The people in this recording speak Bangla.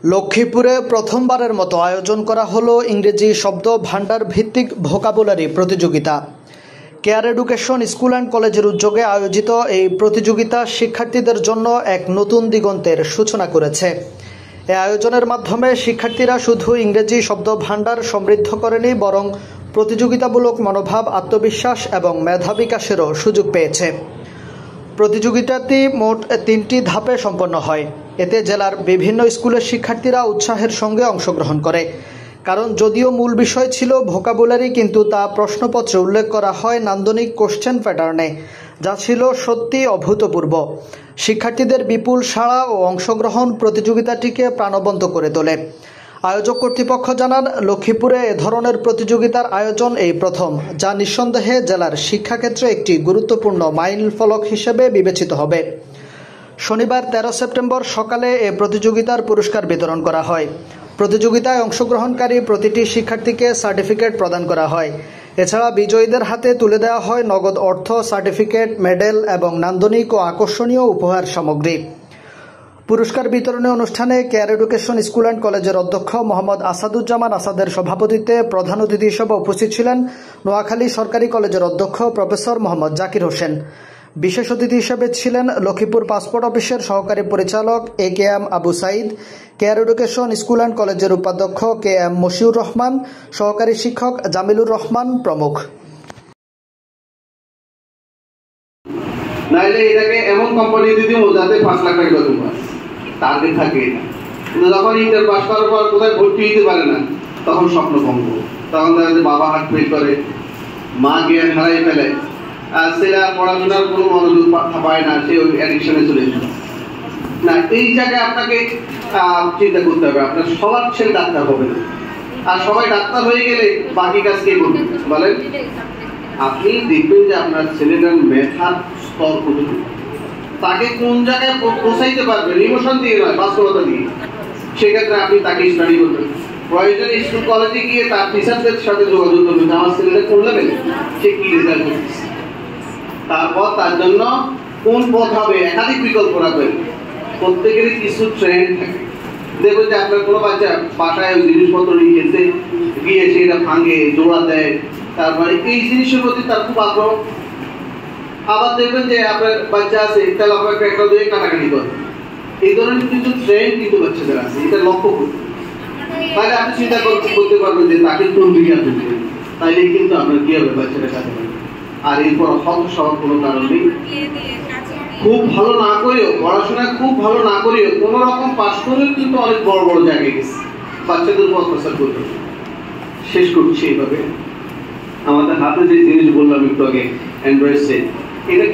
লক্ষ্মীপুরে প্রথমবারের মতো আয়োজন করা হলো ইংরেজি শব্দ ভান্ডার ভিত্তিক ভোকাবুলারি প্রতিযোগিতা। কেয়ার এডুকেশন স্কুল অ্যান্ড কলেজের উদ্যোগে আয়োজিত এই প্রতিযোগিতা শিক্ষার্থীদের জন্য এক নতুন দিগন্তের সূচনা করেছে। এই আয়োজনের মাধ্যমে শিক্ষার্থীরা শুধু ইংরেজি শব্দ ভান্ডার সমৃদ্ধ করেনি, বরং প্রতিযোগিতামূলক মনোভাব, আত্মবিশ্বাস এবং মেধা বিকাশেরও সুযোগ পেয়েছে। প্রতিযোগিতাটি মোট 3টি ধাপে সম্পন্ন হয়। এতে জেলার বিভিন্ন স্কুলের শিক্ষার্থীরা উৎসাহের সঙ্গে অংশগ্রহণ করে। কারণ যদিও মূল বিষয় ছিল ভোকাবুলারি, কিন্তু তা প্রশ্নপত্রে উল্লেখ করা হয় নান্দনিক কোশ্চেন প্যাটার্নে, যা ছিল সত্যি অভূতপূর্ব। শিক্ষার্থীদের বিপুল সাড়া ও অংশগ্রহণ প্রতিযোগিতাটিকে প্রাণবন্ত করে তোলে। আয়োজক কর্তৃপক্ষ জানান, লক্ষ্মীপুরে এ ধরনের প্রতিযোগিতার আয়োজন এই প্রথম, যা নিঃসন্দেহে জেলার শিক্ষাক্ষেত্রে একটি গুরুত্বপূর্ণ মাইলফলক হিসেবে বিবেচিত হবে। শনিবার 13 সেপ্টেম্বর সকালে এ প্রতিযোগিতার পুরস্কার বিতরণ করা হয়। প্রতিযোগিতায় অংশগ্রহণকারী প্রতিটি শিক্ষার্থীকে সার্টিফিকেট প্রদান করা হয়। এছাড়া বিজয়ীদের হাতে তুলে দেওয়া হয় নগদ অর্থ, সার্টিফিকেট, মেডেল এবং নান্দনিক ও আকর্ষণীয় উপহার সামগ্রী। পুরস্কার বিতরণী অনুষ্ঠানে কেয়ার এডুকেশন স্কুল অ্যান্ড কলেজের অধ্যক্ষ মোহাম্মদ আসাদুজ্জামান আসাদের সভাপতিত্বে প্রধান অতিথি হিসেবে উপস্থিত ছিলেন নোয়াখালী সরকারি কলেজের অধ্যক্ষ প্রফেসর মোহাম্মদ জাকির হোসেন। বিশেষ অতিথি হিসেবে ছিলেন লক্ষ্মীপুর পাসপোর্ট অফিসের সহকারী পরিচালক AKM Abu Saeed, care education school and কলেজের উপাধ্যক্ষ KM মশিউর রহমান, সহকারী শিক্ষক জামিলুর রহমান প্রমুখ। নাইলে এটাকে এমন কোম্পানি দিতে যাতে 5 লাখ টাকা বেতন পায়, টার্গেট থাকে না। কিন্তু যখন ইন্টার পাস করার পর কোথায় ভর্তি হতে পারে না, তখন স্বপ্ন ভঙ্গ। তখন দেখা যায় বাবা হার্ট ফেল করে, মা জ্ঞান হারাই ফেলে, আর ছেলে পড়াশোনার কোনো মনোযোগ পায় না, সে ওই অ্যাডিকশনে চলে যায় না। এই জায়গায় আপনাকে চিন্তা করতে হবে, আপনার সবার ছেলে ডাক্তার হবে না। আর সবাই ডাক্তার হয়ে গেলে বাকি কাজ কে করবে বলেন? আপনি দেখবেন যে আপনার ছেলেটার মেধার স্তর কতটুকু, তাকে কোন জায়গায় পৌঁছাইতে পারবেন, ইমোশন দিয়ে নয়, বাস্তবতা দিয়ে। সেক্ষেত্রে আপনি তাকে স্টাডি করবেন। প্রয়োজনে স্কুল কলেজে গিয়ে তার টিচারদের সাথে যোগাযোগ করবেন, আমার ছেলেটা কোন লেভেলে, সে কি রেজাল্ট করতেছে। তারপর তার জন্য কোন পথ হবে, একাধিক বিকল্প রাখবেন। প্রত্যেকেরই কিছু ট্রেন্ড থাকে। দেখবেন যে আপনার কোনো বাচ্চা বাসায় জিনিসপত্র নিয়ে গেছে, গিয়ে সেটা ভাঙে, জোড়া দেয়, তারপরে এই জিনিসের প্রতি তার খুব আগ্রহ। আবার দেখবেন যে আপনার বাচ্চা আছে, তাহলে আপনার একটা দিয়ে কাটাকাটি করে। এই ধরনের কিছু ট্রেন্ড কিন্তু বাচ্চাদের আছে, এটা লক্ষ্য করুন। তাহলে আপনি চিন্তা করতে পারবেন যে তাকে কোন দিকে আপনি দেবেন, তাইলে কিন্তু আপনার কি হবে, বাচ্চাটা কাছে পাবে। আর এরপর হতাশ হওয়ার কোনো কারণ নেই। খুব ভালো না করেও, পড়াশোনায় খুব ভালো না করেও কোন রকম পাস করেও কিন্তু অনেক বড় বড় জায়গায় গেছে। বাচ্চাদের উপর অত্যাচার করবে। শেষ করছি এইভাবে, আমাদের হাতে যে জিনিস বললাম একটু আগে, অ্যান্ড্রয়েড সেট, এটা